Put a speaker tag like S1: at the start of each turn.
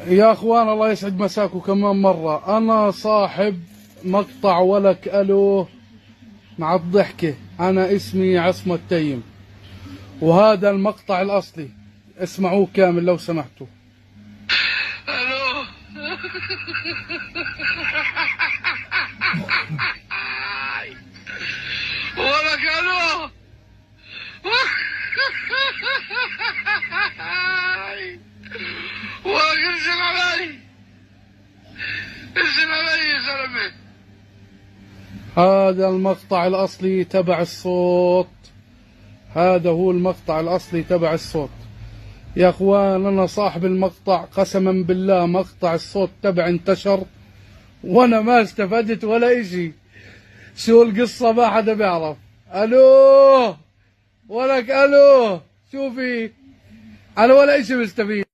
S1: يا اخوان الله يسعد مساكم كمان مرة. انا صاحب مقطع ولك الو مع الضحكة. انا اسمي عصمة تيم، وهذا المقطع الاصلي، اسمعوه كامل لو سمحتوا.
S2: الو ولك الو ولك ارسم علي ارسم علي يا زلمه.
S1: هذا المقطع الاصلي تبع الصوت، هذا هو المقطع الاصلي تبع الصوت. يا اخوان انا صاحب المقطع، قسما بالله مقطع الصوت تبع انتشر وانا ما استفدت ولا اشي. شو القصة ما حدا بيعرف. الو ولك الو، شو في؟ انا ولا اشي مستفيد.